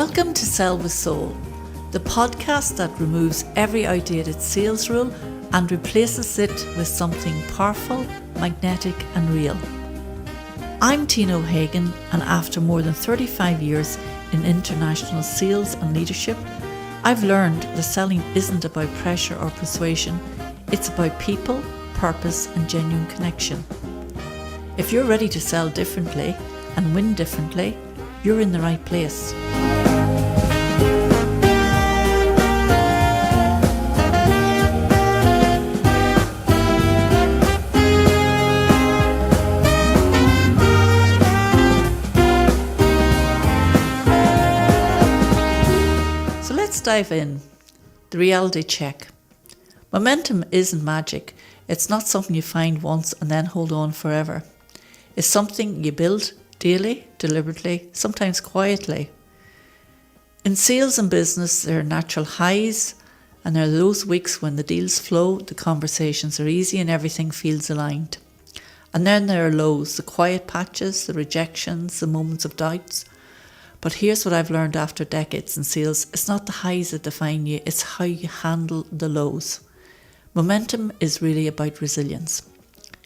Welcome to Sell with Soul, the podcast that removes every outdated sales rule and replaces it with something powerful, magnetic and real. I'm Tina O'Hagan, and after more than 35 years in international sales and leadership, I've learned that selling isn't about pressure or persuasion, it's about people, purpose and genuine connection. If you're ready to sell differently and win differently, you're in the right place. So let's dive in. The reality check. Momentum isn't magic. It's not something you find once and then hold on forever. It's something you build daily, deliberately, sometimes quietly. In sales and business, there are natural highs, and there are those weeks when the deals flow, the conversations are easy and everything feels aligned. And then there are lows, the quiet patches, the rejections, the moments of doubts. But here's what I've learned after decades in sales. It's not the highs that define you, it's how you handle the lows. Momentum is really about resilience.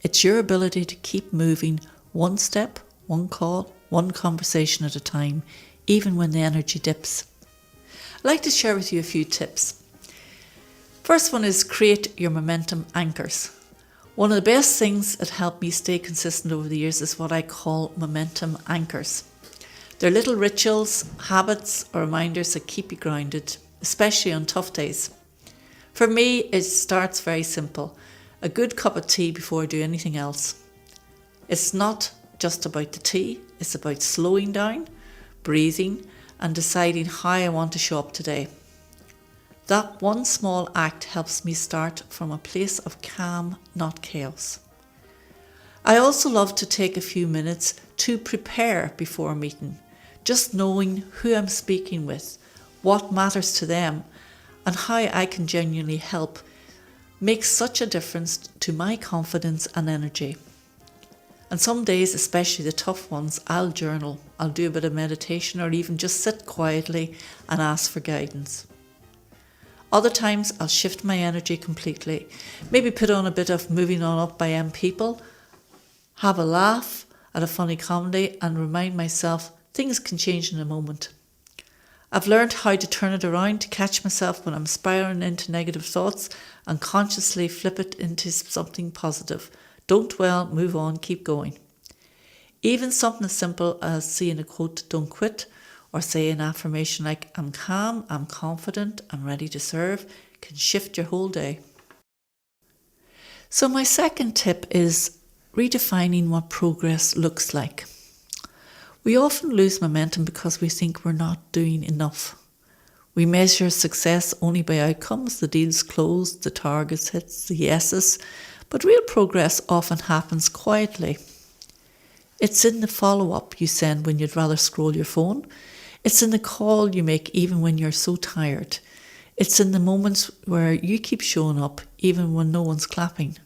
It's your ability to keep moving one step, one call, one conversation at a time, even when the energy dips. I'd like to share with you a few tips. First one is create your momentum anchors. One of the best things that helped me stay consistent over the years is what I call momentum anchors. They're little rituals, habits or reminders that keep you grounded, especially on tough days. For me, it starts very simple. A good cup of tea before I do anything else. It's not just about the tea, it's about slowing down, breathing and deciding how I want to show up today. That one small act helps me start from a place of calm, not chaos. I also love to take a few minutes to prepare before a meeting, just knowing who I'm speaking with, what matters to them, and how I can genuinely help makes such a difference to my confidence and energy. And some days, especially the tough ones, I'll journal, I'll do a bit of meditation or even just sit quietly and ask for guidance. Other times I'll shift my energy completely, maybe put on a bit of Moving On Up by M People, have a laugh at a funny comedy and remind myself things can change in a moment. I've learned how to turn it around to catch myself when I'm spiraling into negative thoughts and consciously flip it into something positive. Don't dwell, move on, keep going. Even something as simple as seeing a quote, "Don't quit," or say an affirmation like, "I'm calm, I'm confident, I'm ready to serve," can shift your whole day. So my second tip is redefining what progress looks like. We often lose momentum because we think we're not doing enough. We measure success only by outcomes, the deals closed, the targets hit, the yeses, but real progress often happens quietly. It's in the follow-up you send when you'd rather scroll your phone. It's in the call you make even when you're so tired. It's in the moments where you keep showing up even when no one's clapping.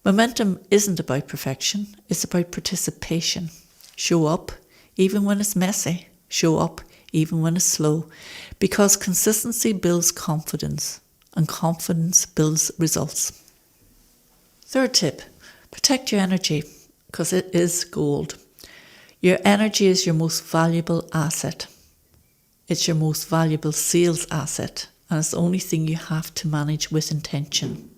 Momentum isn't about perfection, it's about participation. Show up even when it's messy. Show up even when it's slow. Because consistency builds confidence, and confidence builds results. Third tip, protect your energy, because it is gold. Your energy is your most valuable asset. It's your most valuable sales asset, and it's the only thing you have to manage with intention.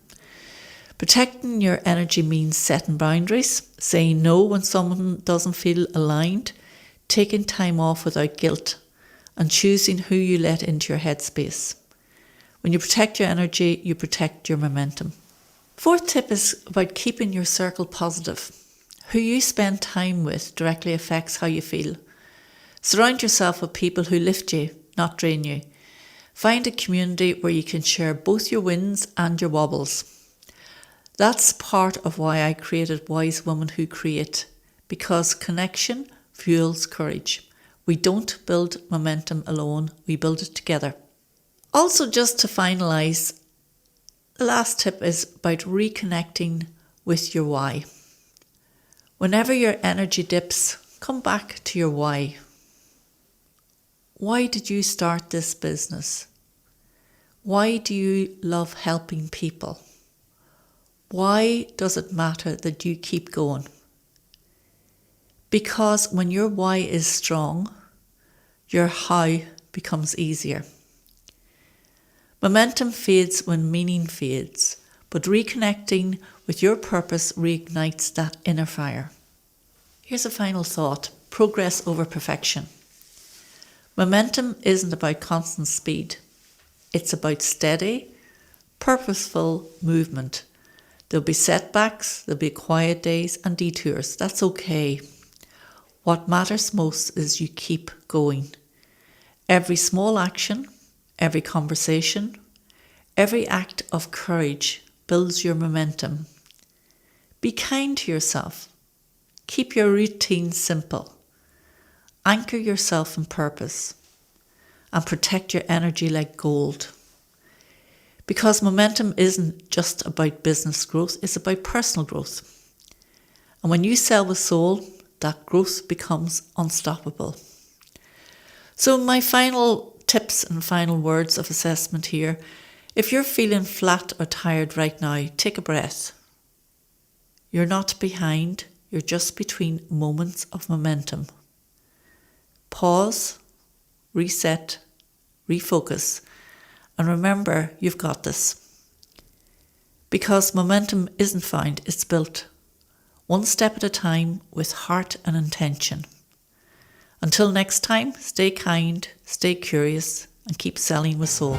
Protecting your energy means setting boundaries, saying no when someone doesn't feel aligned, taking time off without guilt, and choosing who you let into your headspace. When you protect your energy, you protect your momentum. Fourth tip is about keeping your circle positive. Who you spend time with directly affects how you feel. Surround yourself with people who lift you, not drain you. Find a community where you can share both your wins and your wobbles. That's part of why I created Wise Women Who Create, because connection fuels courage. We don't build momentum alone, we build it together. Also, just to finalise, the last tip is about reconnecting with your why. Whenever your energy dips, come back to your why. Why did you start this business? Why do you love helping people? Why does it matter that you keep going? Because when your why is strong, your how becomes easier. Momentum fades when meaning fades, but reconnecting with your purpose reignites that inner fire. Here's a final thought: progress over perfection. Momentum isn't about constant speed. It's about steady, purposeful movement. There'll be setbacks, there'll be quiet days and detours. That's okay. What matters most is you keep going. Every small action, every conversation, every act of courage builds your momentum. Be kind to yourself. Keep your routine simple. Anchor yourself in purpose and protect your energy like gold. Because momentum isn't just about business growth, it's about personal growth. And when you sell with soul, that growth becomes unstoppable. So my final tips and final words of assessment here: if you're feeling flat or tired right now, take a breath. You're not behind, you're just between moments of momentum. Pause, reset, refocus, and remember you've got this. Because momentum isn't found, it's built. One step at a time with heart and intention. Until next time, stay kind, stay curious, and keep selling with soul.